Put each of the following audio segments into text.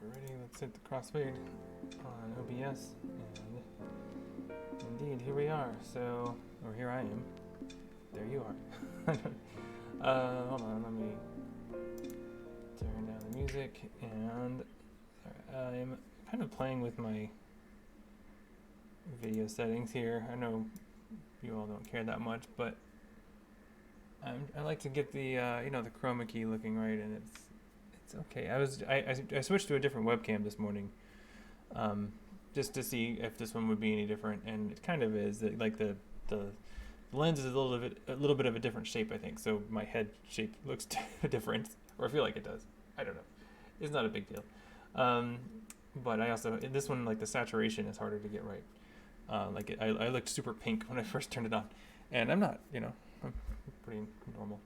Alrighty, let's hit the crossfade on OBS, and indeed, here we are. So, or here I am. There you are. Hold on, let me turn down the music, and I'm kind of playing with my video settings here. I know you all don't care that much, but I like to get the the chroma key looking right, and it's okay. I switched to a different webcam this morning, just to see if this one would be any different, and it kind of is. Like the lens is a little bit of a different shape, I think. So my head shape looks different, or I feel like it does. I don't know. It's not a big deal. But I also this one, like, the saturation is harder to get right. I looked super pink when I first turned it on, and I'm not. I'm pretty normal.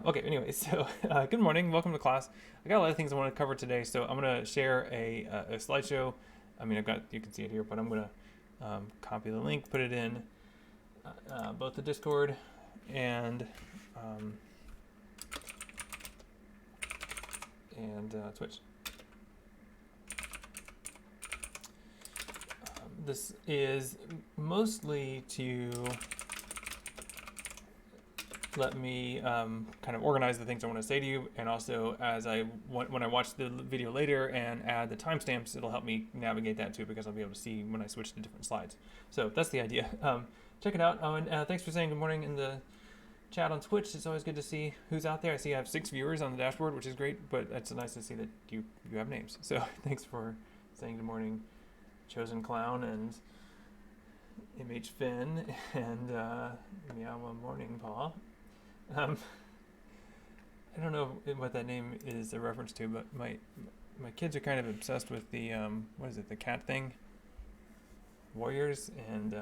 Okay, anyway, so good morning, welcome to class. I got a lot of things I want to cover today, so I'm going to share a slideshow. I mean, you can see it here, but I'm going to copy the link, put it in both the Discord and Twitch. This is mostly to let me kind of organize the things I want to say to you, and also when I watch the video later and add the timestamps, it'll help me navigate that too, because I'll be able to see when I switch to different slides. So that's the idea. Check it out. Oh, and thanks for saying good morning in the chat on Twitch. It's always good to see who's out there. I see I have 6 viewers on the dashboard, which is great, but it's nice to see that you have names. So thanks for saying good morning, Chosen Clown and MH Finn and Meow Morning Paw. I don't know what that name is a reference to, but my kids are kind of obsessed with the what is it, the cat thing, Warriors, and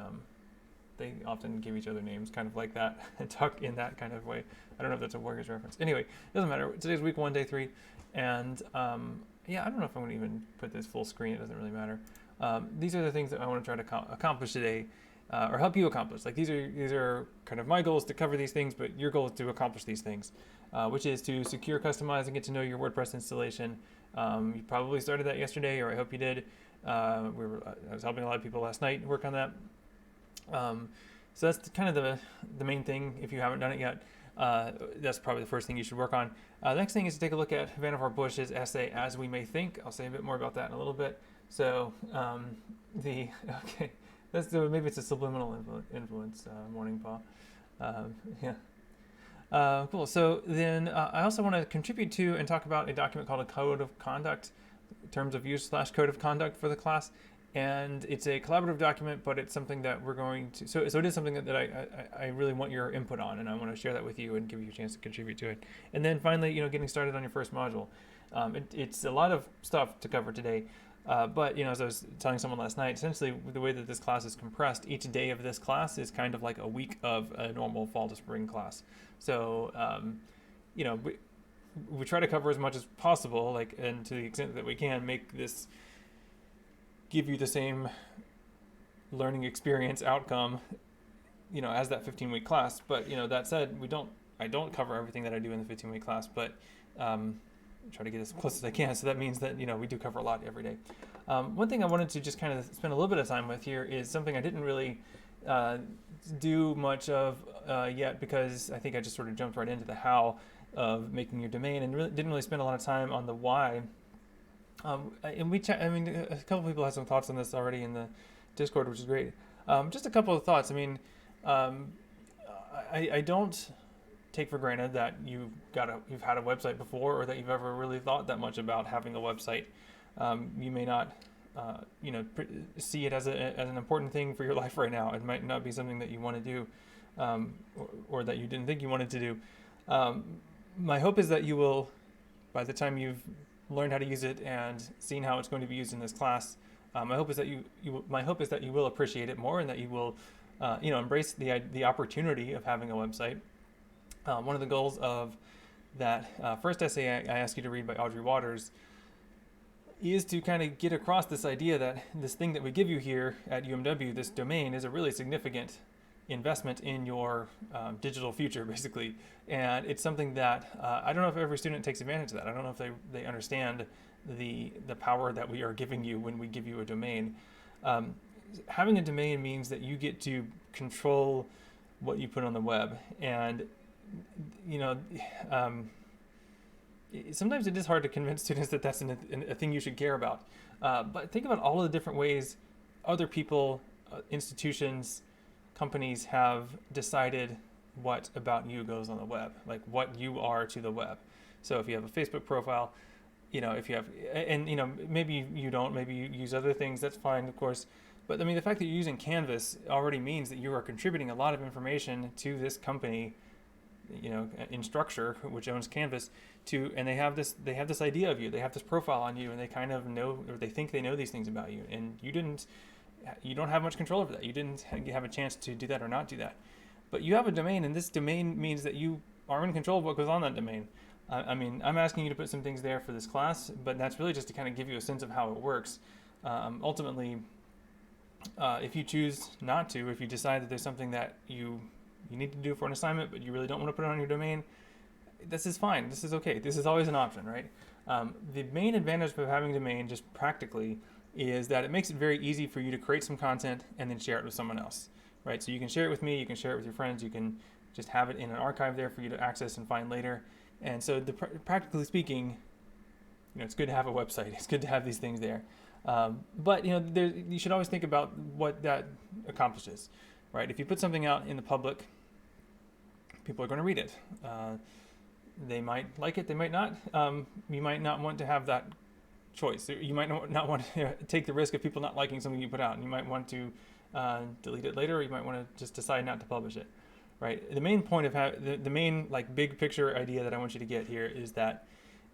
they often give each other names kind of like that and talk in that kind of way. I don't know if that's a Warriors reference. Anyway, it doesn't matter. Today's week 1, day 3, and yeah, I don't know if I'm going to even put this full screen. It doesn't really matter. These are the things that I want to try to accomplish today. Or help you accomplish. Like these are kind of my goals to cover these things, but your goal is to accomplish these things, which is to secure, customize, and get to know your WordPress installation. You probably started that yesterday, or I hope you did. I was helping a lot of people last night work on that. So that's kind of the main thing. If you haven't done it yet, that's probably the first thing you should work on. The next thing is to take a look at Vannevar Bush's essay, As We May Think. I'll say a bit more about that in a little bit. So okay. Maybe it's a subliminal influence, Morning Paw. Yeah. Cool. So then I also want to contribute to and talk about a document called a Code of Conduct, Terms of Use / Code of Conduct for the class. And it's a collaborative document, but it's something that we're going to, so it is something that I really want your input on, and I want to share that with you and give you a chance to contribute to it. And then finally, getting started on your first module. It's a lot of stuff to cover today. But as I was telling someone last night, essentially the way that this class is compressed, each day of this class is kind of like a week of a normal fall to spring class. So, we try to cover as much as possible, and to the extent that we can, give you the same learning experience outcome, as that 15-week class. But, that said, I don't cover everything that I do in the 15-week class, but, try to get as close as I can. So that means that, we do cover a lot every day. One thing I wanted to just kind of spend a little bit of time with here is something I didn't really do much of yet, because I think I just sort of jumped right into the how of making your domain and didn't really spend a lot of time on the why. And a couple of people had some thoughts on this already in the Discord, which is great. Just a couple of thoughts. I don't take for granted that you've had a website before, or that you've ever really thought that much about having a website. You may not, see it as an important thing for your life right now. It might not be something that you want to do, or that you didn't think you wanted to do. My hope is that you will, by the time you've learned how to use it and seen how it's going to be used in this class, my hope is that you will appreciate it more, and that you will, embrace the opportunity of having a website. One of the goals of that first essay I asked you to read by Audrey Waters is to kind of get across this idea that this thing that we give you here at UMW, this domain, is a really significant investment in your digital future, basically. And it's something that I don't know if every student takes advantage of that. I don't know if they understand the power that we are giving you when we give you a domain. Having a domain means that you get to control what you put on the web, and sometimes it is hard to convince students that that's a thing you should care about. But think about all of the different ways other people, institutions, companies have decided what about you goes on the web, like what you are to the web. So if you have a Facebook profile, if you have, and maybe you don't, maybe you use other things, that's fine, of course. But I mean, the fact that you're using Canvas already means that you are contributing a lot of information to this company, in Structure, which owns Canvas, and they have this idea of you, they have this profile on you, and they kind of know, or they think they know these things about you, and you don't have much control over that. You didn't have a chance to do that or not do that. But you have a domain, and this domain means that you are in control of what goes on that domain. I mean, I'm asking you to put some things there for this class, but that's really just to kind of give you a sense of how it works. Ultimately, if you choose not to, if you decide that there's something that you need to do for an assignment, but you really don't want to put it on your domain, this is fine. This is okay. This is always an option, right? The main advantage of having a domain, just practically, is that it makes it very easy for you to create some content and then share it with someone else, right? So you can share it with me, you can share it with your friends, you can just have it in an archive there for you to access and find later. And so practically speaking, it's good to have a website. It's good to have these things there. But you should always think about what that accomplishes, right? If you put something out in the public, people are going to read it. They might like it, they might not. You might not want to have that choice. You might not want to take the risk of people not liking something you put out, and you might want to delete it later, or you might want to just decide not to publish it, right? The main point of the main big picture idea that I want you to get here is that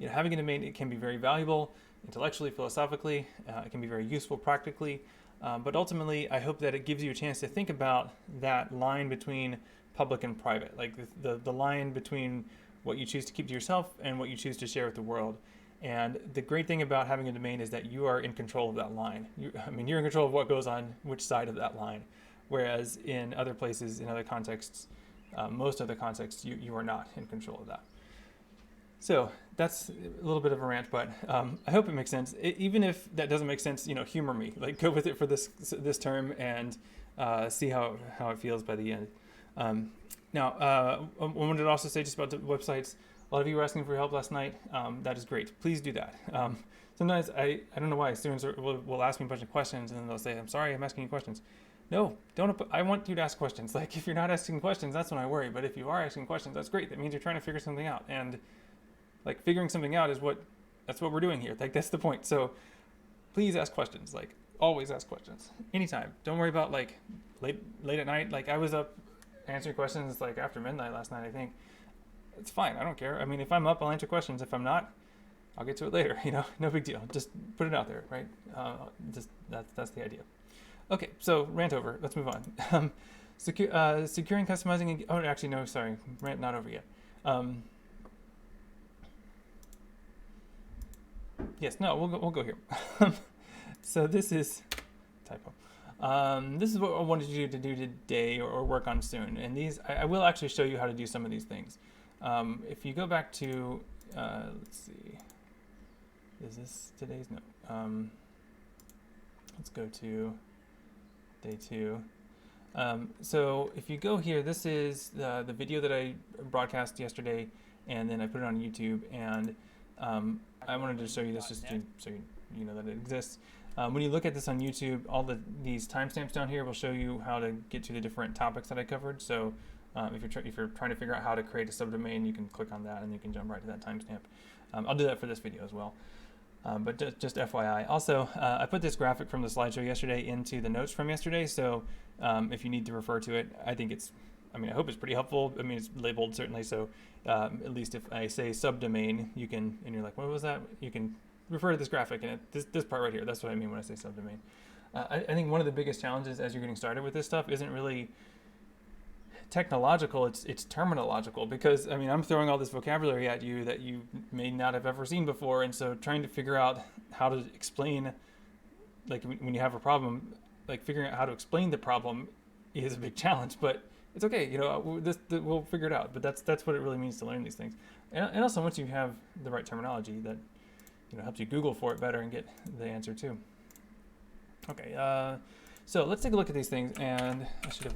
having a domain, it can be very valuable intellectually, philosophically. It can be very useful practically, but ultimately, I hope that it gives you a chance to think about that line between public and private, like the line between what you choose to keep to yourself and what you choose to share with the world. And the great thing about having a domain is that you are in control of that line. You're in control of what goes on which side of that line, whereas in other places, in other contexts, most other contexts, you are not in control of that. So that's a little bit of a rant, but I hope it makes sense. Even if that doesn't make sense, humor me. Go with it for this term and see how it feels by the end. Now, I wanted to also say just about the websites. A lot of you were asking for help last night. That is great. Please do that. Sometimes I don't know why students will ask me a bunch of questions and then they'll say, "I'm sorry, I'm asking you questions." No, don't. I want you to ask questions. If you're not asking questions, that's when I worry. But if you are asking questions, that's great. That means you're trying to figure something out. And figuring something out that's what we're doing here. That's the point. So please ask questions. Always ask questions. Anytime. Don't worry about late at night. I was up answering questions after midnight last night, I think. It's fine. I don't care. If I'm up, I'll answer questions. If I'm not, I'll get to it later. No big deal. Just put it out there, right? That's the idea. Okay, so rant over. Let's move on. Securing, customizing. Oh, actually, no. Sorry, rant not over yet. Yes. No. We'll go here. So this is typo. This is what I wanted you to do today or work on soon. And I will actually show you how to do some of these things. If you go back to, let's see, is this today's? No. Let's go to day 2. So if you go here, this is the video that I broadcast yesterday, and then I put it on YouTube, and I wanted to show you this just so you know that it exists. When you look at this on YouTube, all these timestamps down here will show you how to get to the different topics that I covered. So if you're trying to figure out how to create a subdomain, you can click on that and you can jump right to that timestamp. I'll do that for this video as well. But just FYI. Also, I put this graphic from the slideshow yesterday into the notes from yesterday. So if you need to refer to it, I think I hope it's pretty helpful. It's labeled certainly. So at least if I say subdomain, you can, and you're like, what was that? You can refer to this graphic and this part right here. That's what I mean when I say subdomain. I think one of the biggest challenges as you're getting started with this stuff isn't really technological, it's terminological, because I'm throwing all this vocabulary at you that you may not have ever seen before, and so trying to figure out how to explain, when you have a problem, figuring out how to explain the problem is a big challenge, but it's okay, we'll figure it out. But that's what it really means to learn these things, and also once you have the right terminology, that helps you Google for it better and get the answer too. Okay, so let's take a look at these things, and I should have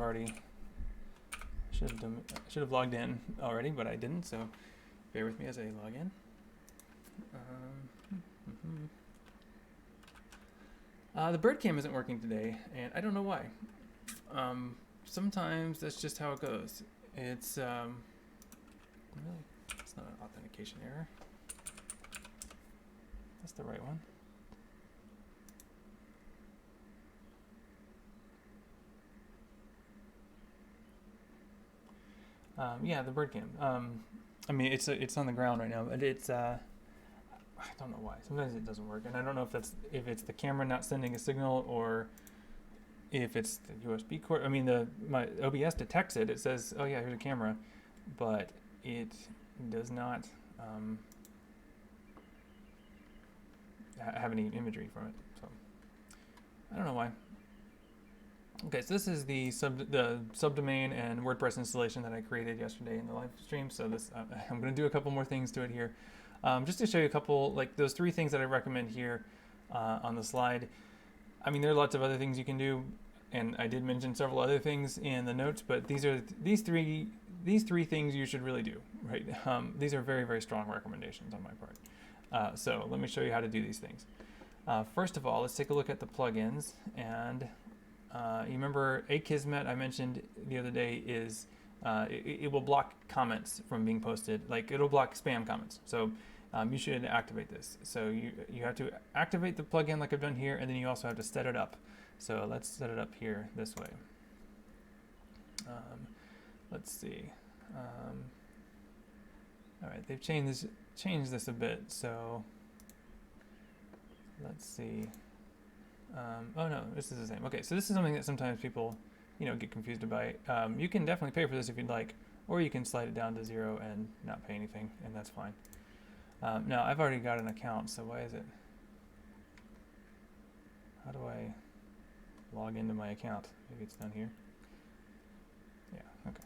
logged in already, but I didn't, so bear with me as I log in. The bird cam isn't working today, and I don't know why. Sometimes that's just how it goes. It's not an authentication error. That's the right one. Yeah, the bird cam. I mean, it's on the ground right now, but it's I don't know why. Sometimes it doesn't work, and I don't know if it's the camera not sending a signal or if it's the USB cord. I mean, my OBS detects it. It says, "Oh yeah, here's a camera," but it does not have any imagery from it. So I don't know why. Okay, so this is the subdomain and WordPress installation that I created yesterday in the live stream. So this I'm going to do a couple more things to it here, just to show you a couple, like those 3 things that I recommend here on the slide. I mean, there are lots of other things you can do, and I did mention several other things in the notes, but these three things you should really do, right? These are very, very strong recommendations on my part. So let me show you how to do these things. First of all, let's take a look at the plugins. And you remember Akismet I mentioned the other day is it will block comments from being posted. Like, it'll block spam comments. So you should activate this. So you have to activate the plugin like I've done here, and then you also have to set it up. So let's set it up here this way. Let's see. All right, they've changed this a bit. So let's see. Oh no, this is the same. Okay, so this is something that sometimes people, get confused about. You can definitely pay for this if you'd like, or you can slide it down to 0 and not pay anything, and that's fine. Now, I've already got an account, so why is it? How do I log into my account? Maybe it's down here. Yeah, okay.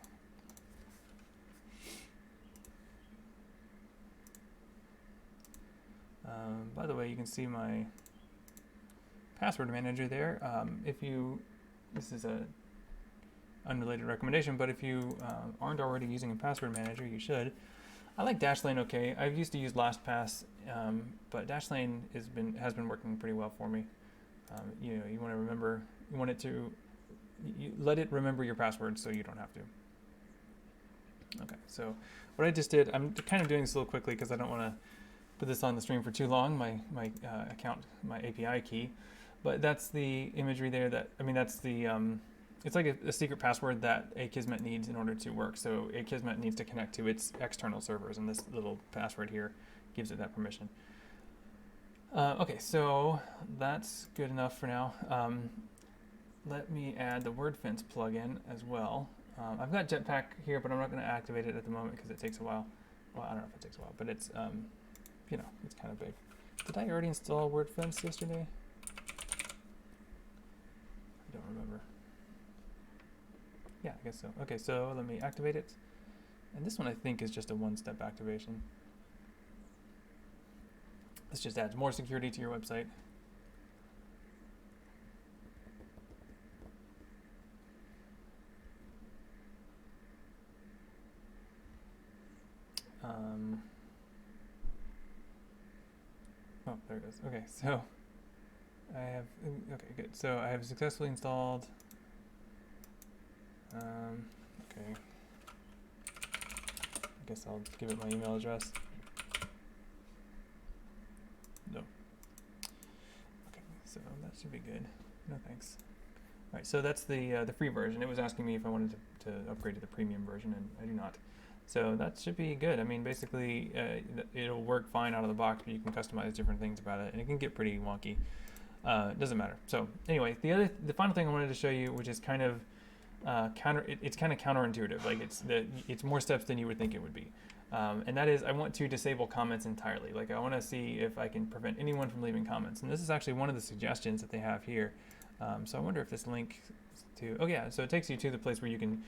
By the way, you can see my password manager there. This is a unrelated recommendation, but if you aren't already using a password manager, you should. I like Dashlane okay. I used to use LastPass, but Dashlane has been working pretty well for me. You let it remember your password so you don't have to. Okay, so what I just did, I'm kind of doing this a little quickly because I don't want to put this on the stream for too long, my account, my API key. But that's the imagery there that's the, it's like a secret password that Akismet needs in order to work. So Akismet needs to connect to its external servers, and this little password here gives it that permission. Okay, so that's good enough for now. Let me add the WordFence plugin as well. I've got Jetpack here, but I'm not going to activate it at the moment because it takes a while. Well, I don't know if it takes a while, but it's, it's kind of big. Did I already install WordFence yesterday? I don't remember. Yeah, I guess so. Okay, so let me activate it. And this one I think is just a one-step activation. This just adds more security to your website. Oh, there it goes. Okay, so okay, good. So I have successfully installed. Okay. I guess I'll give it my email address. No. Okay, so that should be good. No thanks. All right, so that's the free version. It was asking me if I wanted to upgrade to the premium version, and I do not. So that should be good. I mean, basically, it'll work fine out of the box, but you can customize different things about it, and it can get pretty wonky. It doesn't matter. So anyway, the final thing I wanted to show you, which is kind of it's kind of counterintuitive. Like it's more steps than you would think it would be, and that is I want to disable comments entirely. Like I want to see if I can prevent anyone from leaving comments, and this is actually one of the suggestions that they have here. So I wonder if this link to so it takes you to the place where you can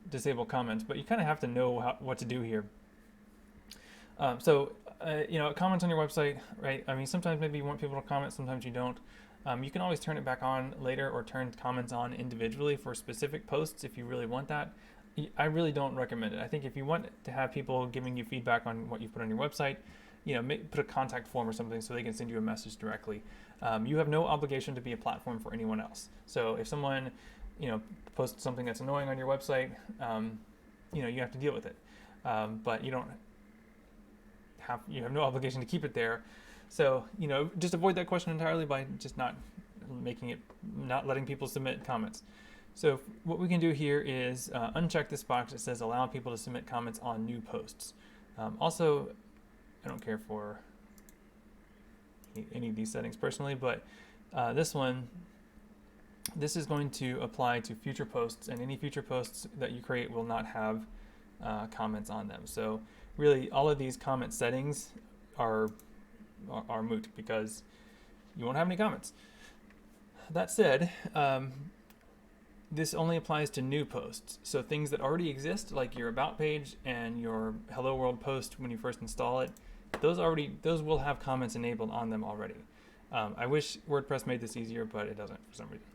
disable comments, but you kind of have to know what to do here. So comments on your website, right? I mean, sometimes maybe you want people to comment, sometimes you don't. You can always turn it back on later or turn comments on individually for specific posts if you really want that. I really don't recommend it. I think if you want to have people giving you feedback on what you put on your website, put a contact form or something so they can send you a message directly. You have no obligation to be a platform for anyone else. So if someone, posts something that's annoying on your website, you have to deal with it. But you have no obligation to keep it there. So, just avoid that question entirely by just not letting people submit comments. So what we can do here is uncheck this box that says allow people to submit comments on new posts. Also, I don't care for any of these settings personally, but this is going to apply to future posts, and any future posts that you create will not have comments on them. So really all of these comment settings are moot because you won't have any comments. That said, this only applies to new posts. So things that already exist, like your About page and your Hello World post when you first install it, those will have comments enabled on them already. I wish WordPress made this easier, but it doesn't for some reason.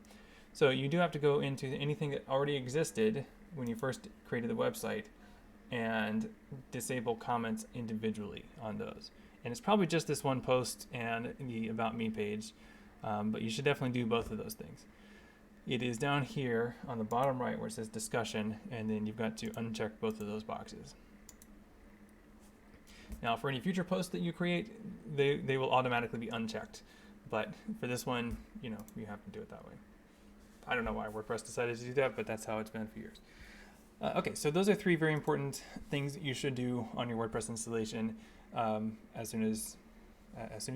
So you do have to go into anything that already existed when you first created the website and disable comments individually on those. And it's probably just this one post and the About Me page, but you should definitely do both of those things. It is down here on the bottom right where it says discussion, and then you've got to uncheck both of those boxes. Now for any future posts that you create, they will automatically be unchecked. But for this one, you have to do it that way. I don't know why WordPress decided to do that, but that's how it's been for years. Okay, so those are 3 very important things that you should do on your WordPress installation as soon as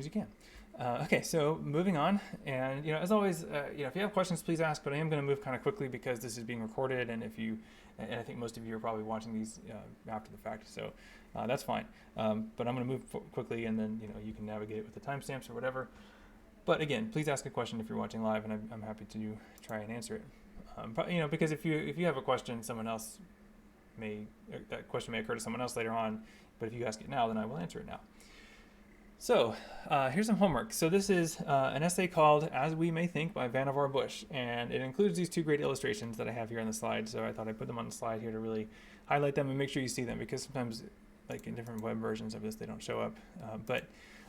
you can. Okay, so moving on, and as always, if you have questions, please ask. But I am going to move kind of quickly because this is being recorded, and I think most of you are probably watching these after the fact, so that's fine. But I'm going to move quickly, and then you can navigate it with the timestamps or whatever. But again, please ask a question if you're watching live, and I'm happy to try and answer it. But, because if you have a question, that question may occur to someone else later on. But if you ask it now, then I will answer it now. So here's some homework. So this is an essay called As We May Think by Vannevar Bush, and it includes these 2 great illustrations that I have here on the slide. So I thought I'd put them on the slide here to really highlight them and make sure you see them, because sometimes, like in different web versions of this, they don't show up. But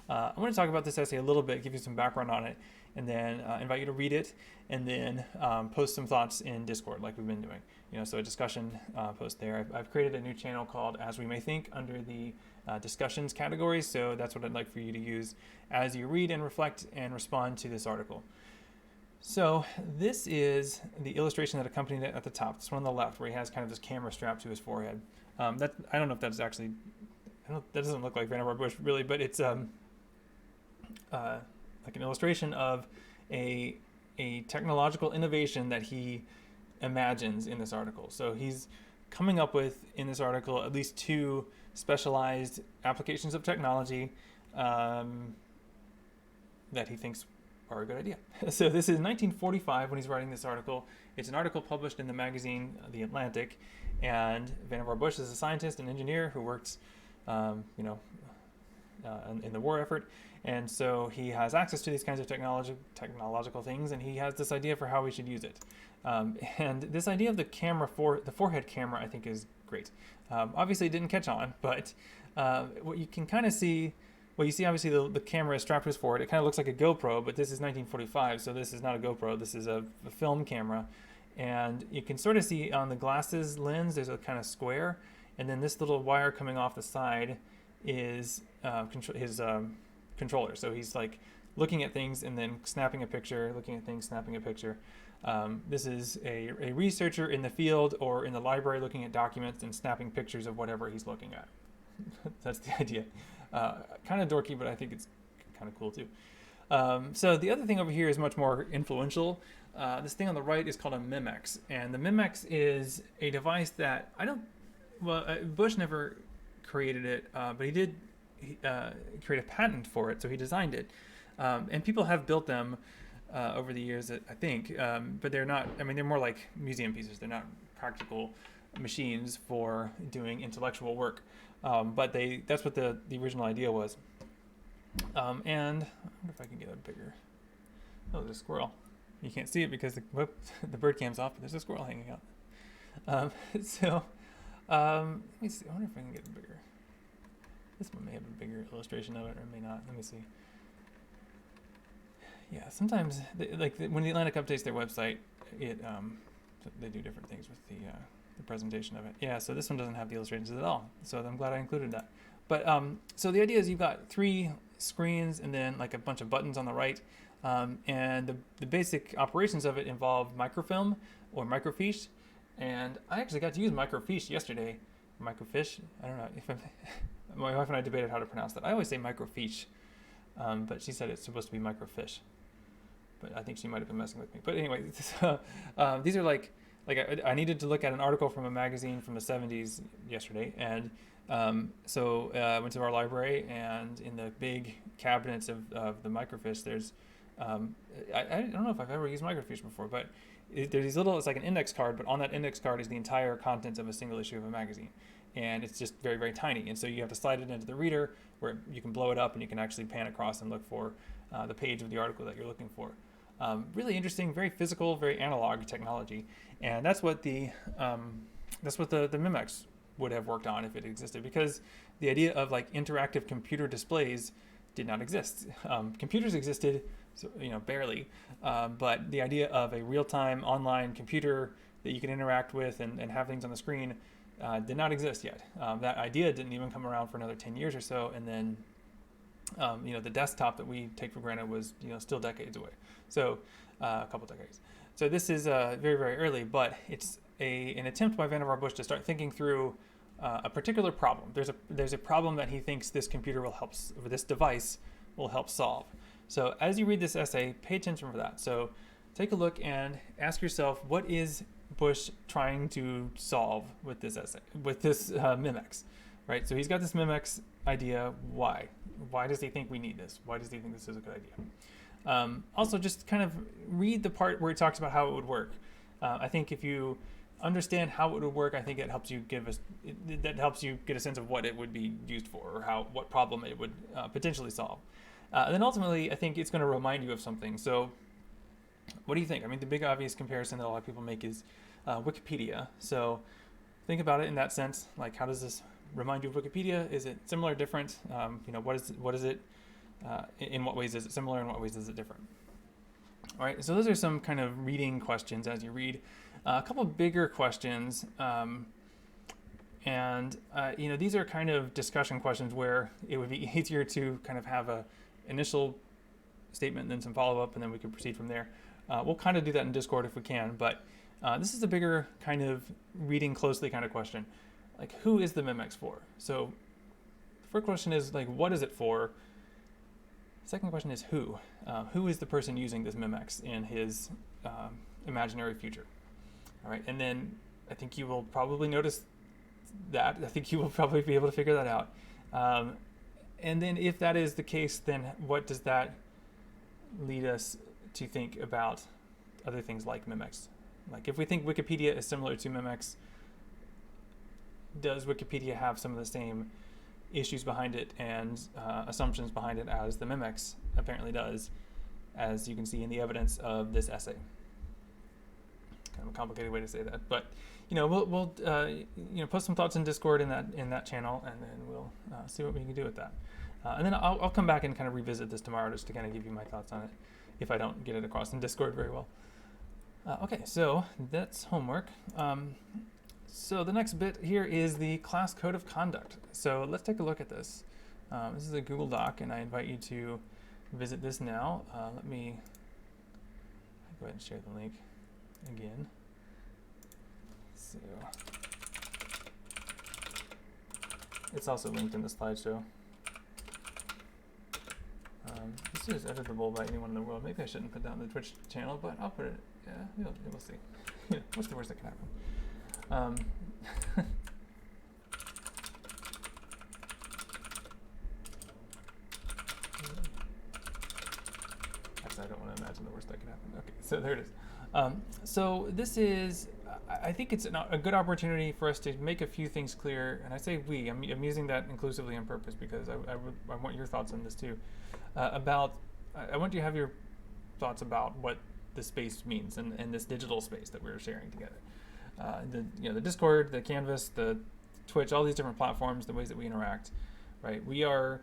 I want to talk about this essay a little bit, give you some background on it, and then invite you to read it, and then post some thoughts in Discord like we've been doing. So a discussion post there. I've created a new channel called As We May Think under the discussions category, so that's what I'd like for you to use as you read and reflect and respond to this article. So this is the illustration that accompanied it at the top. This one on the left, where he has kind of this camera strapped to his forehead. I don't know if that's actually, that doesn't look like Vannevar Bush really, but it's like an illustration of a technological innovation that he imagines in this article. So he's coming up with, in this article, at least 2 specialized applications of technology that he thinks are a good idea. So this is 1945 when he's writing this article. It's an article published in the magazine The Atlantic, and Vannevar Bush is a scientist and engineer who works in the war effort. And so he has access to these kinds of technological things, and he has this idea for how we should use it. And this idea of the forehead camera, I think, is great. Obviously, it didn't catch on, but what you can kind of see, you see obviously the camera is strapped to his forehead. It kind of looks like a GoPro, but this is 1945, so this is not a GoPro. This is a film camera. And you can sort of see on the glasses lens, there's a kind of square, and then this little wire coming off the side is his controller. So he's like looking at things and then snapping a picture, looking at things, snapping a picture. This is a researcher in the field or in the library looking at documents and snapping pictures of whatever he's looking at. That's the idea. Kind of dorky, but I think it's kind of cool too. So the other thing over here is much more influential. This thing on the right is called a Memex, and the Memex is a device that Bush never created it, but he did create a patent for it, so he designed it. And people have built them over the years, I think, but they're not, they're more like museum pieces. They're not practical machines for doing intellectual work. But that's what the original idea was. And I wonder if I can get a bigger. Oh, there's a squirrel. You can't see it because the bird cam's off, but there's a squirrel hanging out. Let me see. I wonder if I can get it bigger. This one may have a bigger illustration of it, or it may not. Let me see. Yeah, sometimes, when the Atlantic updates their website, they do different things with the presentation of it. Yeah, so this one doesn't have the illustrations at all. So I'm glad I included that. But so the idea is you've got 3 screens and then like a bunch of buttons on the right. And the basic operations of it involve microfilm or microfiche. And I actually got to use microfiche yesterday. Microfiche? I don't know. My wife and I debated how to pronounce that. I always say microfiche, but she said it's supposed to be microfiche. But I think she might have been messing with me. But anyway, these are like I needed to look at an article from a magazine from the 70s yesterday. And so I went to our library, and in the big cabinets of the microfiche, there's I don't know if I've ever used microfiche before, but there's these little, it's like an index card, but on that index card is the entire contents of a single issue of a magazine. And it's just very, very tiny. And so you have to slide it into the reader where you can blow it up and you can actually pan across and look for the page of the article that you're looking for. Really interesting, very physical, very analog technology. And that's what the Memex would have worked on if it existed, because the idea of like interactive computer displays did not exist. Computers existed, so, barely, but the idea of a real-time online computer that you can interact with and have things on the screen did not exist yet. That idea didn't even come around for another 10 years or so, and then the desktop that we take for granted was still decades away. So a couple decades. So this is very, very early, but it's an attempt by Vannevar Bush to start thinking through a particular problem. There's a problem that he thinks this computer will help, or this device will help solve. So as you read this essay, pay attention for that. So take a look and ask yourself, what is Bush trying to solve with this essay, with this Memex, right? So he's got this Memex idea. Why? Why does he think we need this? Why does he think this is a good idea? Also, just kind of read the part where he talks about how it would work. I think if you understand how it would work, I think it helps you get a sense of what it would be used for, or what problem it would potentially solve. And then ultimately, I think it's going to remind you of something. So what do you think? I mean, the big obvious comparison that a lot of people make is Wikipedia. So think about it in that sense. Like, how does this remind you of Wikipedia? Is it similar, different? What is it? In what ways is it similar? In what ways is it different? All right. So those are some kind of reading questions as you read. A couple of bigger questions. These are kind of discussion questions where it would be easier to kind of have a initial statement and then some follow-up, and then we can proceed from there. We'll kind of do that in Discord if we can, but this is a bigger kind of reading closely kind of question. Like, who is the Memex for? So the first question is, like, what is it for? Second question is who? Who is the person using this Memex in his imaginary future? All right, and then I think you will probably notice that. I think you will probably be able to figure that out. And then if that is the case, then what does that lead us to think about other things like Memex? Like, if we think Wikipedia is similar to Memex, does Wikipedia have some of the same issues behind it and assumptions behind it as the Memex apparently does, as you can see in the evidence of this essay? Kind of a complicated way to say that, but we'll post some thoughts in Discord in that channel, and then we'll see what we can do with that. And then I'll come back and kind of revisit this tomorrow just to kind of give you my thoughts on it if I don't get it across in Discord very well. Okay, so that's homework. So the next bit here is the class code of conduct. So let's take a look at this. This is a Google Doc, and I invite you to visit this now. Let me go ahead and share the link again. So it's also linked in the slideshow. This is editable by anyone in the world. Maybe I shouldn't put that on the Twitch channel, but I'll put it. Yeah, we'll see. What's the worst that can happen? Actually, I don't want to imagine the worst that can happen. Okay, so there it is. So this is, I think it's a good opportunity for us to make a few things clear. And I say we, I'm using that inclusively on purpose because I want your thoughts on this too. I want you to have your thoughts about what the space means and this digital space that we're sharing together. The Discord, the Canvas, the Twitch, all these different platforms, the ways that we interact, right? We are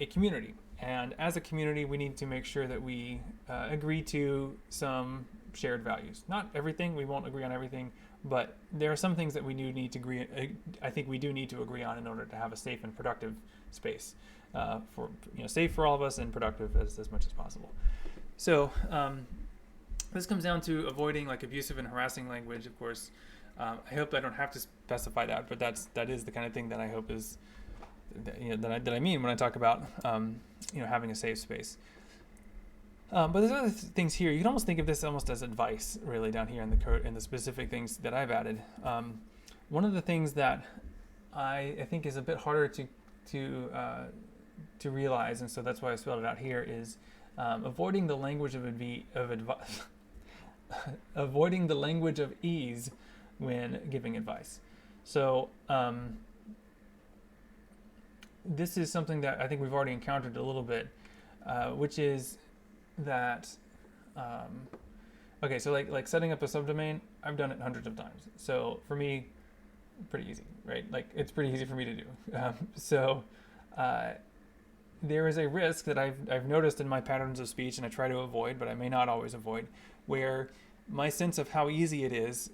a community, and as a community, we need to make sure that we agree to some shared values. Not everything, we won't agree on everything, but there are some things that we do need to agree. I think we do need to agree on in order to have a safe and productive space, safe for all of us and productive as much as possible. So this comes down to avoiding like abusive and harassing language, of course. I hope I don't have to specify that, but that is the kind of thing that I hope is that I mean when I talk about having a safe space. But there's other things here. You can almost think of this almost as advice, really, down here in the code and the specific things that I've added. One of the things that I think is a bit harder to realize, and so that's why I spelled it out here, is avoiding the language of advice, avoiding the language of ease when giving advice. So this is something that I think we've already encountered a little bit, which is that okay, so like setting up a subdomain, I've done it hundreds of times. So for me, pretty easy, right? Like it's pretty easy for me to do. There is a risk that I've noticed in my patterns of speech, and I try to avoid, but I may not always avoid, where my sense of how easy it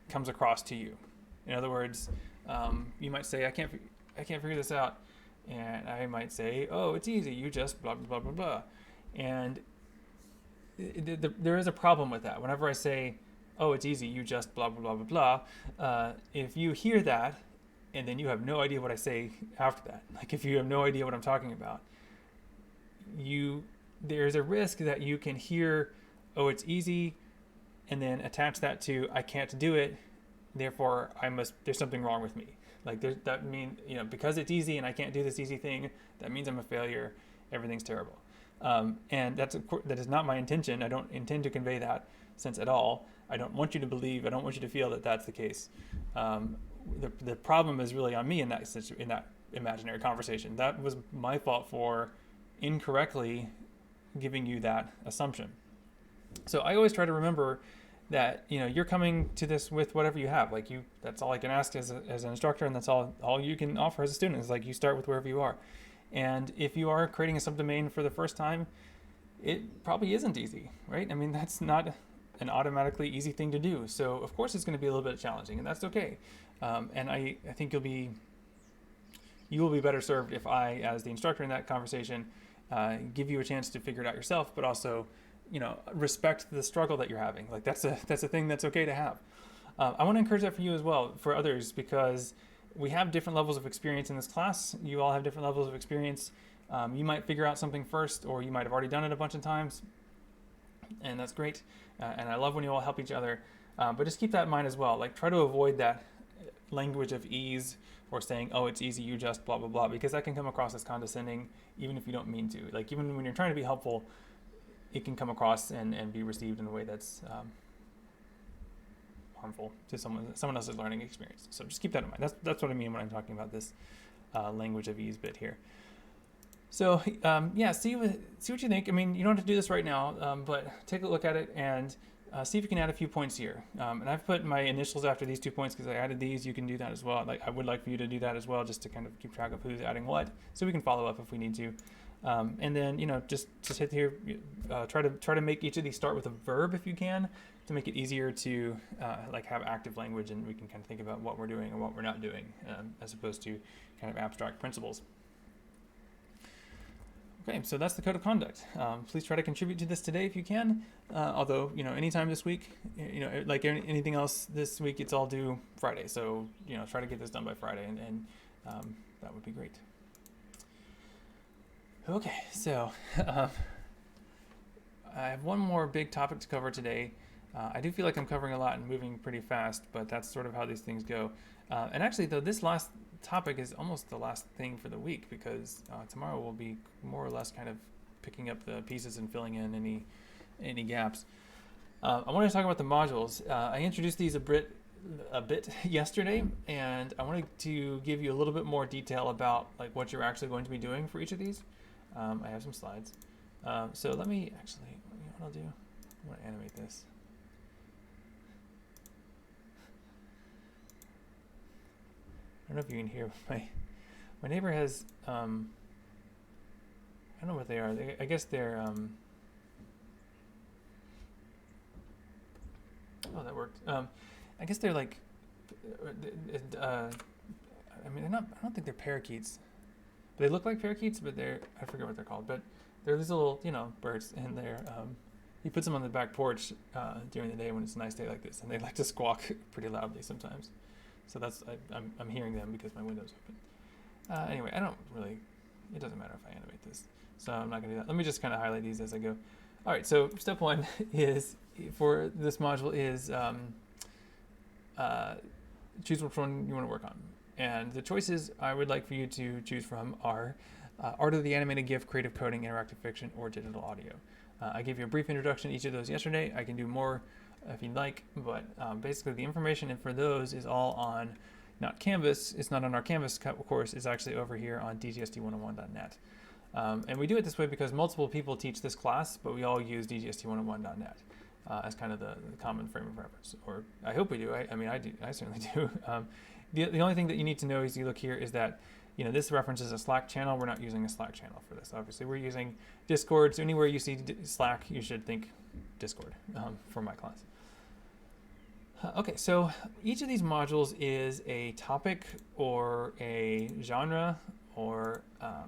comes across to you. In other words, you might say, I can't figure this out, and I might say, oh, it's easy, you just blah blah blah blah blah, and there is a problem with that. Whenever I say, oh, it's easy, you just blah blah blah blah blah, if you hear that and then you have no idea what I say after that, like if you have no idea what I'm talking about, there's a risk that you can hear, oh, it's easy, and then attach that to I can't do it, therefore there's something wrong with me. Like that means, because it's easy and I can't do this easy thing, that means I'm a failure, everything's terrible. And that is not my intention. I don't intend to convey that sense at all. I don't want you to believe, I don't want you to feel that that's the case. The problem is really on me in that imaginary conversation. That was my fault for incorrectly giving you that assumption. So I always try to remember that you're coming to this with whatever you have. Like that's all I can ask as an instructor, and that's all you can offer as a student is like you start with wherever you are. And if you are creating a subdomain for the first time, it probably isn't easy, right? I mean, that's not an automatically easy thing to do. So of course it's going to be a little bit challenging, and that's okay. And I think you will be better served if I, as the instructor in that conversation, give you a chance to figure it out yourself, but also, respect the struggle that you're having. Like that's a thing that's okay to have. I want to encourage that for you as well, for others, because we have different levels of experience in this class. You all have different levels of experience. You might figure out something first, or you might have already done it a bunch of times, and that's great. And I love when you all help each other. But just keep that in mind as well. Like try to avoid that language of ease or saying, oh, it's easy, you just blah, blah, blah, because that can come across as condescending, even if you don't mean to. Like even when you're trying to be helpful, it can come across and be received in a way that's harmful to someone else's learning experience. So just keep that in mind. That's what I mean when I'm talking about this language of ease bit here. So see what you think. I mean, you don't have to do this right now, but take a look at it and see if you can add a few points here. And I've put my initials after these 2 points because I added these. You can do that as well. I would like for you to do that as well, just to kind of keep track of who's adding what, so we can follow up if we need to. And then just hit here. Try to make each of these start with a verb if you can, to make it easier to have active language, and we can kind of think about what we're doing and what we're not doing, as opposed to kind of abstract principles. Okay, so that's the code of conduct. Please try to contribute to this today if you can. Although anytime this week, like anything else this week, it's all due Friday. So try to get this done by Friday, and that would be great. Okay, so I have one more big topic to cover today. I do feel like I'm covering a lot and moving pretty fast, but that's sort of how these things go. And actually, though, this last topic is almost the last thing for the week, because tomorrow we'll be more or less kind of picking up the pieces and filling in any gaps. I wanted to talk about the modules. I introduced these a bit a bit yesterday, and I wanted to give you a little bit more detail about like what you're actually going to be doing for each of these. I have some slides. So let me actually, what I'll do, I want to animate this. I don't know if you can hear my neighbor has, I don't know what they are. I guess they're, oh, that worked. I guess they're like, I mean, they're not, I don't think they're parakeets. They look like parakeets, but they're, I forget what they're called, but they're these little, you know, birds, and they're, he puts them on the back porch during the day when it's a nice day like this, and they like to squawk pretty loudly sometimes. So that's, I'm hearing them because my window's open. Anyway, I don't really, it doesn't matter if I animate this, so I'm not gonna do that. Let me just kind of highlight these as I go. All right, so step one is, for this module is, choose which one you want to work on. And the choices I would like for you to choose from are Art of the Animated GIF, Creative Coding, Interactive Fiction, or Digital Audio. I gave you a brief introduction to each of those yesterday. I can do more if you'd like, but basically the information for those is all on, not Canvas, it's not on our Canvas course, it's actually over here on DGST101.net. And we do it this way because multiple people teach this class, but we all use DGST101.net as kind of the common frame of reference, or I hope we do. I mean, I do. I certainly do. The only thing that you need to know as you look here is that, you know, this references a Slack channel. We're not using a Slack channel for this. Obviously, we're using Discord. So anywhere you see Slack, you should think Discord for my class. Okay, so each of these modules is a topic or a genre or I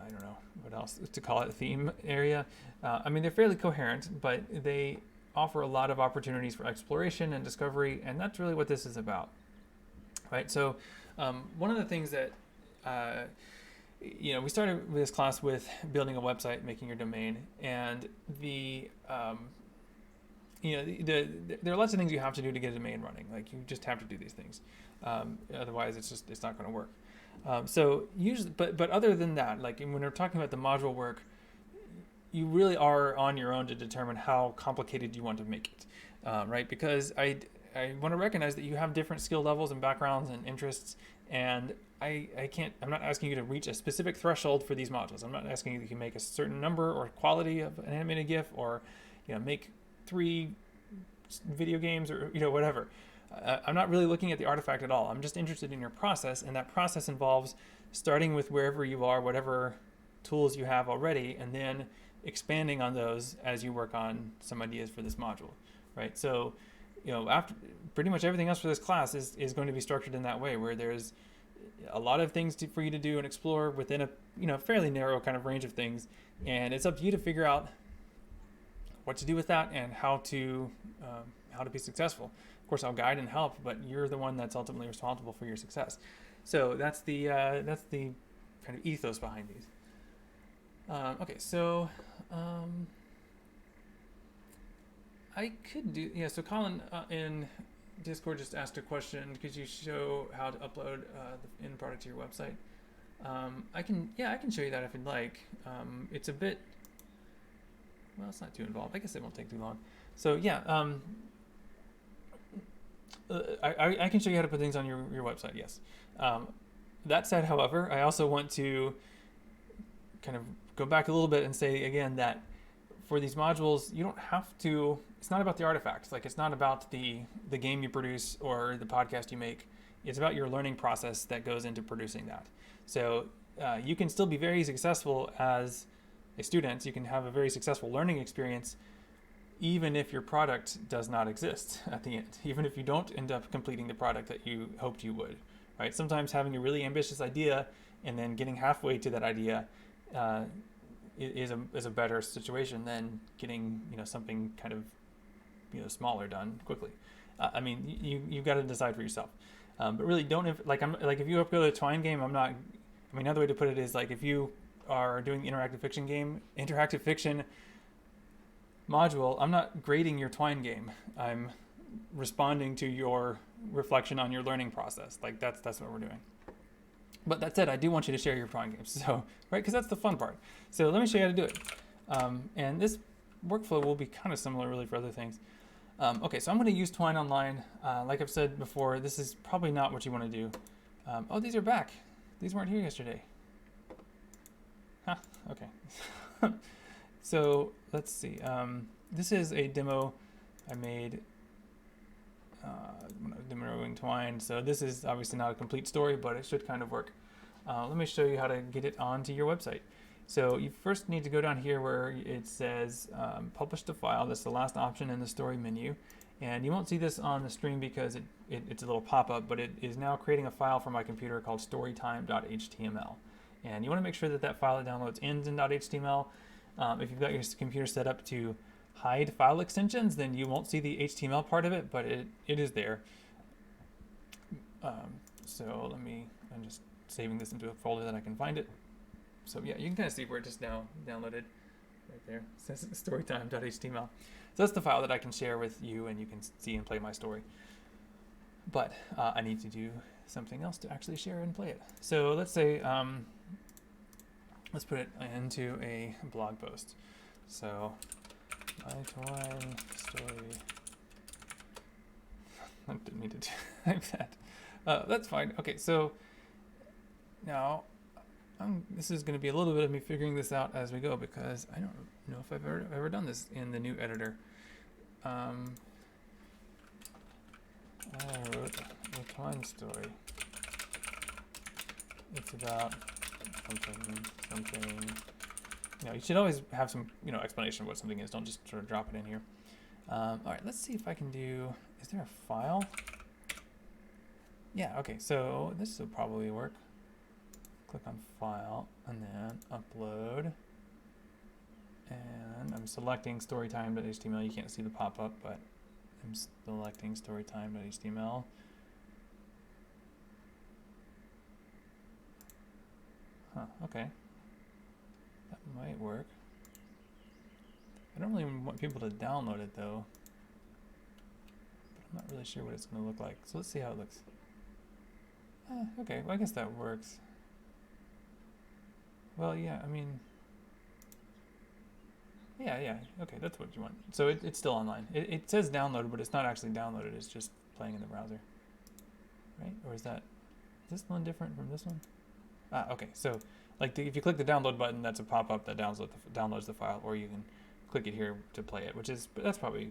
don't know what else to call it, a theme area. I mean, they're fairly coherent, but they offer a lot of opportunities for exploration and discovery, and that's really what this is about, right? So one of the things that, you know, we started this class with building a website, making your domain, and the, you know, there are lots of things you have to do to get a domain running. Like, you just have to do these things. Otherwise, it's not going to work. So usually, but other than that, like when we're talking about the module work, you really are on your own to determine how complicated you want to make it, right? Because I want to recognize that you have different skill levels and backgrounds and interests, and I'm not asking you to reach a specific threshold for these modules. I'm not asking you to make a certain number or quality of an animated GIF, or, you know, make 3 video games, or, you know, whatever. I'm not really looking at the artifact at all. I'm just interested in your process, and that process involves starting with wherever you are, whatever tools you have already, and then expanding on those as you work on some ideas for this module, right? So, you know, after pretty much everything else for this class is going to be structured in that way, where there's a lot of things for you to do and explore within a, you know, fairly narrow kind of range of things, and it's up to you to figure out what to do with that and how to be successful. Of course, I'll guide and help, but you're the one that's ultimately responsible for your success. So that's the kind of ethos behind these. Okay, so I could do, yeah, so Colin in Discord just asked a question: could you show how to upload the end product to your website? I can show you that if you'd like. It's a bit, well, it's not too involved. I guess it won't take too long. So yeah, I can show you how to put things on your website, yes. That said, however, I also want to kind of go back a little bit and say again that for these modules, you don't have to, it's not about the artifacts. Like, it's not about the game you produce or the podcast you make. It's about your learning process that goes into producing that. So you can still be very successful as a student. You can have a very successful learning experience even if your product does not exist at the end, even if you don't end up completing the product that you hoped you would, right? Sometimes having a really ambitious idea and then getting halfway to that idea is a better situation than getting, you know, something kind of, you know, smaller done quickly. I mean, you've got to decide for yourself. But really, don't, if you upload a Twine game, another way to put it is, like, if you are doing the interactive fiction module, I'm not grading your Twine game. I'm responding to your reflection on your learning process. Like, that's what we're doing. But that said, I do want you to share your Twine games, so, right, because that's the fun part. So let me show you how to do it. And this workflow will be kind of similar, really, for other things. Okay, so I'm going to use Twine Online. Like I've said before, this is probably not what you want to do. Oh, these are back. These weren't here yesterday. Huh, okay. So let's see. This is a demo I made when I was demoing Twine. So this is obviously not a complete story, but it should kind of work. Let me show you how to get it onto your website. So you first need to go down here where it says publish the file. That's the last option in the story menu. And you won't see this on the stream because it's a little pop-up, but it is now creating a file for my computer called storytime.html. And you want to make sure that that file it downloads ends in .html. If you've got your computer set up to hide file extensions, then you won't see the HTML part of it, but it is there. So I'm just saving this into a folder that I can find it. So yeah, you can kind of see where it just now downloaded right there. It says storytime.html. So that's the file that I can share with you and you can see and play my story. But I need to do something else to actually share and play it. So let's say, let's put it into a blog post. So my Twine story. I didn't mean to type that. That's fine. Okay, so now this is going to be a little bit of me figuring this out as we go because I don't know if I've ever done this in the new editor. I wrote a Twine story. It's about something. You should always have some explanation of what something is. Don't just sort of drop it in here. All right, let's see if I can do. Is there a file? Yeah. Okay. So this will probably work. Click on File and then Upload. And I'm selecting storytime.html. You can't see the pop-up, but I'm selecting storytime.html. Huh, okay. That might work. I don't really want people to download it though. But I'm not really sure what it's going to look like. So let's see how it looks. Okay, well I guess that works. Well, yeah, I mean, yeah, okay, that's what you want. So it's still online. It says downloaded, but it's not actually downloaded. It's just playing in the browser, right? Or is this one different from this one? Okay, so like if you click the download button, that's a pop-up that downloads the file, or you can click it here to play it, but that's probably,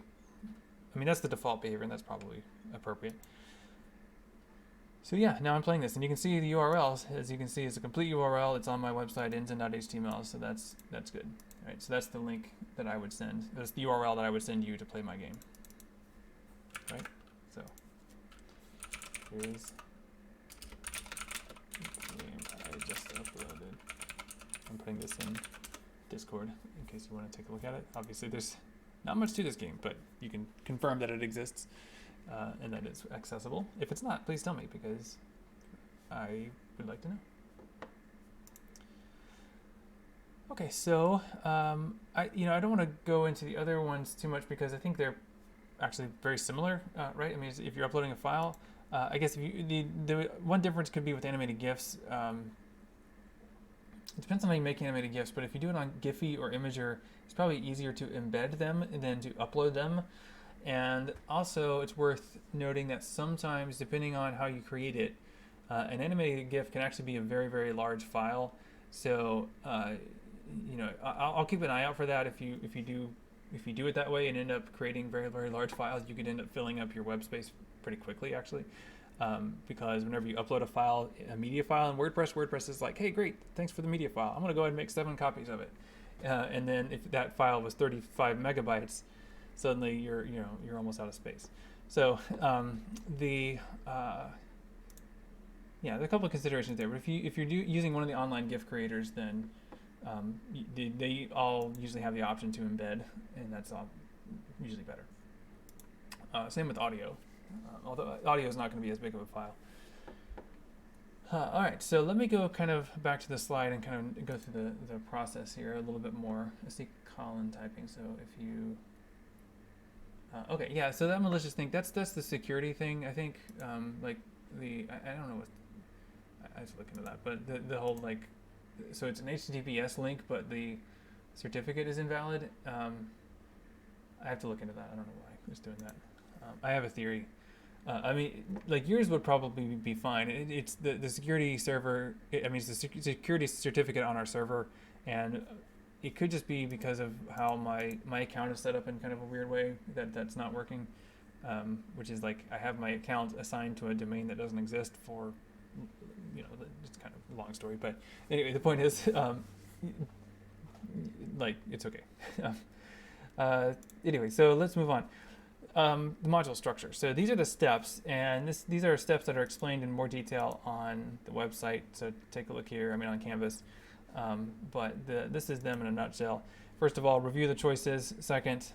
I mean, that's the default behavior, and that's probably appropriate. So yeah, now I'm playing this, and you can see the URLs. As you can see, it's a complete URL. It's on my website, ends.html, so that's good. All right, so that's the link that I would send. That's the URL that I would send you to play my game. Right? So here's the game I just uploaded. I'm putting this in Discord in case you want to take a look at it. Obviously, there's not much to this game, but you can confirm that it exists. And that it's accessible. If it's not, please tell me because I would like to know. Okay, so I don't want to go into the other ones too much because I think they're actually very similar, right? I mean, if you're uploading a file, I guess if the one difference could be with animated GIFs. It depends on how you make animated GIFs, but if you do it on Giphy or Imager, it's probably easier to embed them than to upload them. And also, it's worth noting that sometimes, depending on how you create it, an animated GIF can actually be a very, very large file. So, I'll keep an eye out for that. If you do it that way and end up creating very, very large files, you could end up filling up your web space pretty quickly, actually. Because whenever you upload a media file in WordPress is like, hey, great, thanks for the media file. I'm going to go ahead and make 7 copies of it. And then if that file was 35 megabytes, suddenly you're almost out of space. So there are a couple of considerations there. But if you're using one of the online GIF creators, then they all usually have the option to embed, and that's usually better. Same with audio, although audio is not going to be as big of a file. All right, so let me go kind of back to the slide and kind of go through the process here a little bit more. I see Colin typing, so if you okay, yeah, so that malicious thing, that's the security thing, I think. I don't know what, I have to look into that, but the whole, like, so it's an HTTPS link, but the certificate is invalid. I have to look into that, I don't know who's doing that? I have a theory. I mean, like yours would probably be fine. It's the security server. It's the security certificate on our server, and it could just be because of how my account is set up in kind of a weird way that's not working. Which is like I have my account assigned to a domain that doesn't exist for, it's kind of a long story. But anyway, the point is, like it's okay. Anyway, so let's move on. The module structure. So these are the steps, and these are steps that are explained in more detail on the website. So take a look here. On Canvas, but this is them in a nutshell. First of all, review the choices. Second,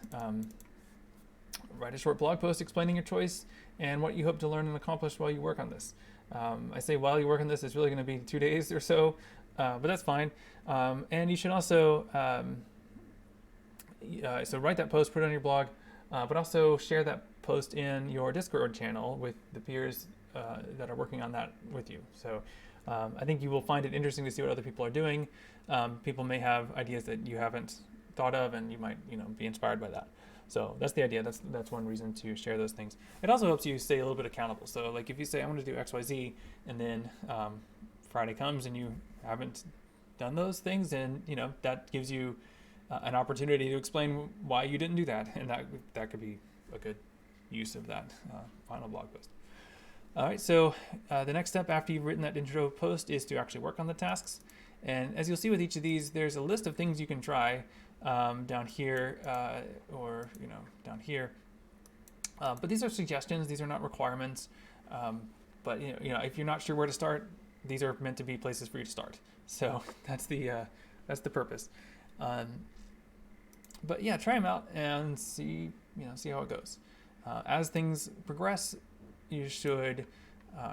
write a short blog post explaining your choice and what you hope to learn and accomplish while you work on this. I say while you work on this, it's really going to be 2 days or so, but that's fine. And you should also so write that post, put it on your blog. But also share that post in your Discord channel with the peers that are working on that with you. So I think you will find it interesting to see what other people are doing. People may have ideas that you haven't thought of, and you might be inspired by that. So that's the idea. That's one reason to share those things. It also helps you stay a little bit accountable. So like if you say, I want to do XYZ, and then Friday comes and you haven't done those things, and that gives you an opportunity to explain why you didn't do that, and that could be a good use of that final blog post. All right, so the next step after you've written that intro post is to actually work on the tasks. And as you'll see with each of these, there's a list of things you can try down here or down here. But these are suggestions; these are not requirements. But if you're not sure where to start, these are meant to be places for you to start. So that's the purpose. But yeah, try them out and see how it goes. As things progress, you should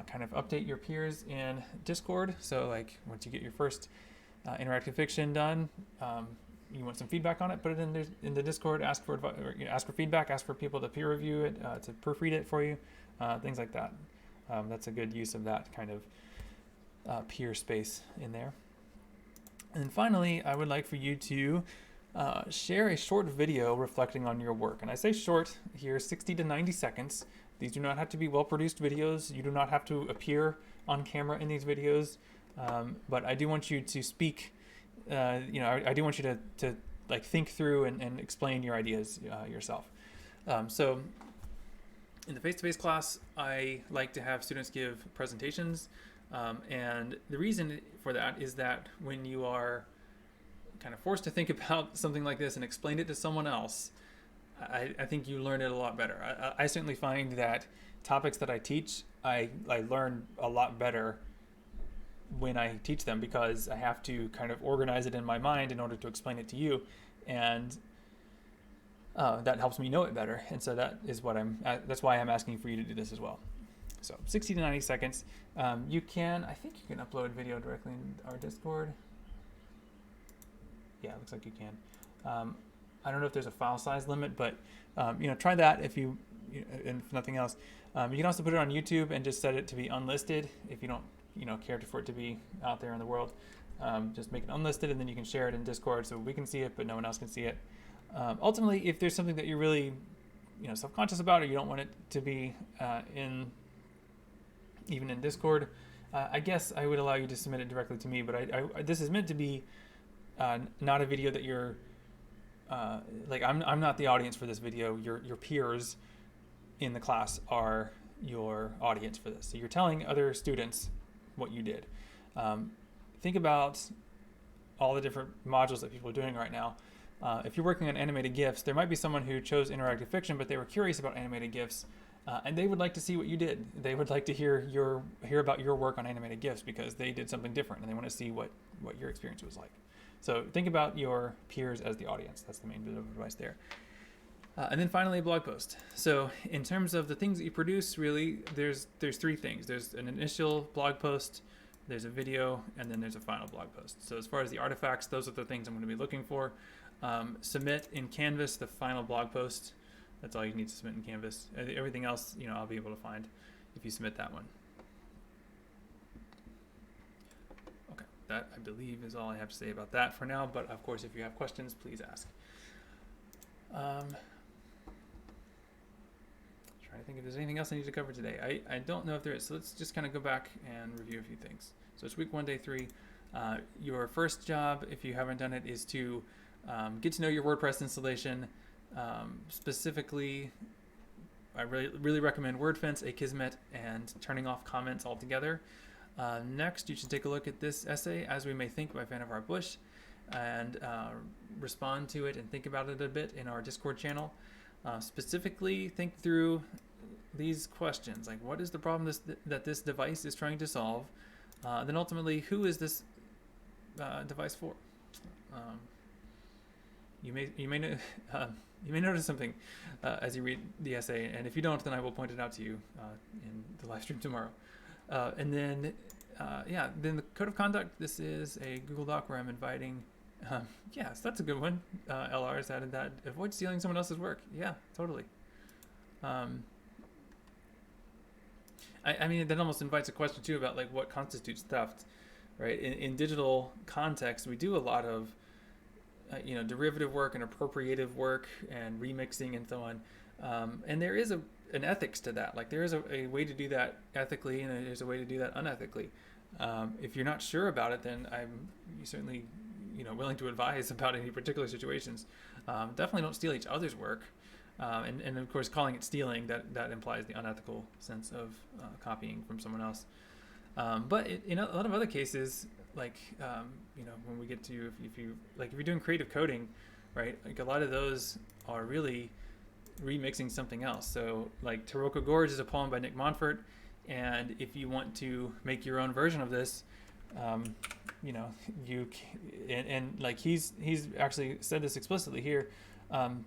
kind of update your peers in Discord. So like once you get your first interactive fiction done, you want some feedback on it, put it in the Discord, ask for feedback, ask for people to peer review it, to proofread it for you, things like that. That's a good use of that kind of peer space in there. And then finally, I would like for you to share a short video reflecting on your work. And I say short here, 60 to 90 seconds. These do not have to be well-produced videos. You do not have to appear on camera in these videos. But I do want you to speak, I do want you to like think through and explain your ideas yourself. So in the face-to-face class, I like to have students give presentations. And the reason for that is that when you are kind of forced to think about something like this and explain it to someone else, I think you learn it a lot better. I certainly find that topics that I teach, I learn a lot better when I teach them, because I have to kind of organize it in my mind in order to explain it to you, and that helps me know it better. And so that's why I'm asking for you to do this as well. So 60 to 90 seconds. I think you can upload video directly in our Discord. Yeah, it looks like you can. I don't know if there's a file size limit, but try that if and if nothing else. You can also put it on YouTube and just set it to be unlisted if you don't care for it to be out there in the world. Just make it unlisted, and then you can share it in Discord so we can see it, but no one else can see it. Ultimately, if there's something that you're really self-conscious about, or you don't want it to be even in Discord, I guess I would allow you to submit it directly to me. But this is meant to be not a video that you're I'm not the audience for this video. Your peers in the class are your audience for this. So you're telling other students what you did. Think about all the different modules that people are doing right now. If you're working on animated GIFs, there might be someone who chose interactive fiction, but they were curious about animated GIFs, and they would like to see what you did. They would like to hear about your work on animated GIFs because they did something different, and they want to see what your experience was like. So think about your peers as the audience. That's the main bit of advice there. And then finally, a blog post. So in terms of the things that you produce, really, there's three things. There's an initial blog post, there's a video, and then there's a final blog post. So as far as the artifacts, those are the things I'm going to be looking for. Submit in Canvas the final blog post. That's all you need to submit in Canvas. Everything else, I'll be able to find if you submit that one. Okay, that I believe is all I have to say about that for now. But of course, if you have questions, please ask. trying to think if there's anything else I need to cover today. I don't know if there is, so let's just kind of go back and review a few things. So it's week 1, day 3. Your first job, if you haven't done it, is to get to know your WordPress installation. Specifically, I really recommend WordFence, Akismet, and turning off comments altogether. Next, you should take a look at this essay, As We May Think by Vannevar Bush, and respond to it and think about it a bit in our Discord channel. Specifically, think through these questions, like what is the problem that this device is trying to solve? Then ultimately, who is this device for? You may notice something as you read the essay, and if you don't, then I will point it out to you in the live stream tomorrow. And then, then the code of conduct. This is a Google Doc where I'm inviting. Yes, that's a good one. LR has added that. Avoid stealing someone else's work. Yeah, totally. I mean, that almost invites a question too about like what constitutes theft, right? In digital context, we do a lot of derivative work and appropriative work and remixing and so on. And there is an ethics to that. Like there is a way to do that ethically, and there's a way to do that unethically. If you're not sure about it, then I'm certainly willing to advise about any particular situations. Definitely don't steal each other's work. And of course, calling it stealing, that implies the unethical sense of copying from someone else. But in a lot of other cases, like when we get to if you're doing creative coding, right? Like a lot of those are really remixing something else. So like Taroko Gorge is a poem by Nick Montfort, and if you want to make your own version of this, you and like he's actually said this explicitly here.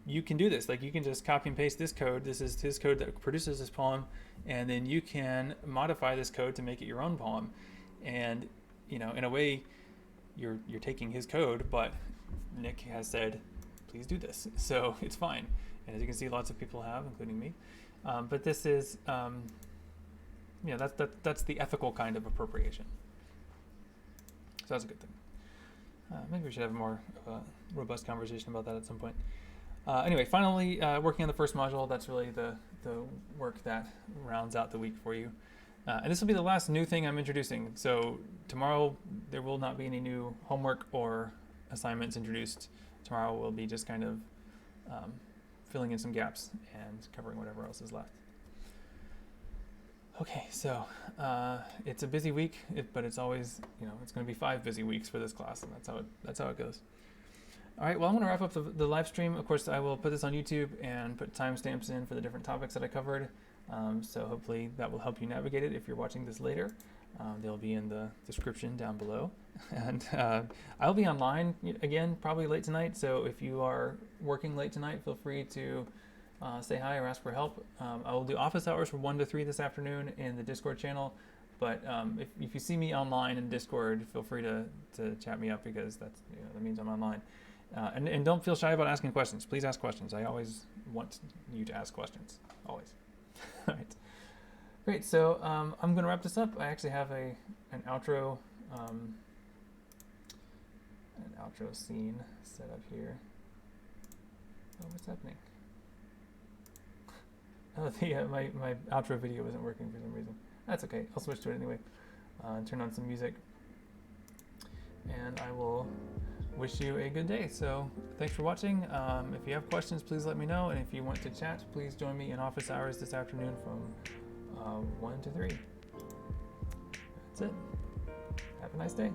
You can do this. Like you can just copy and paste this code. This is his code that produces this poem, and then you can modify this code to make it your own poem. And in a way, you're taking his code, but Nick has said, please do this. So it's fine. And as you can see, lots of people have, including me. But this is, that's the ethical kind of appropriation. So that's a good thing. Maybe we should have a more robust conversation about that at some point. Anyway, finally, working on the first module. That's really the work that rounds out the week for you. And this will be the last new thing I'm introducing. So tomorrow there will not be any new homework or assignments introduced. Tomorrow we'll be just kind of filling in some gaps and covering whatever else is left. Okay, so it's a busy week, but it's always, it's going to be 5 busy weeks for this class, and that's how it goes. All right, well, I'm going to wrap up the live stream. Of course, I will put this on YouTube and put timestamps in for the different topics that I covered. So hopefully that will help you navigate it if you're watching this later. They'll be in the description down below. And I'll be online again, probably late tonight. So if you are working late tonight, feel free to say hi or ask for help. I will do office hours from 1 to 3 this afternoon in the Discord channel. But if you see me online in Discord, feel free to chat me up, because that means I'm online. And don't feel shy about asking questions. Please ask questions. I always want you to ask questions. Always. All right. Great. So I'm going to wrap this up. I actually have an outro scene set up here. Oh, what's happening? Oh, my outro video isn't working for some reason. That's okay. I'll switch to it anyway. And turn on some music. And I will wish you a good day. So thanks for watching. If you have questions, please let me know. And if you want to chat, please join me in office hours this afternoon from 1 to 3. That's it. Have a nice day.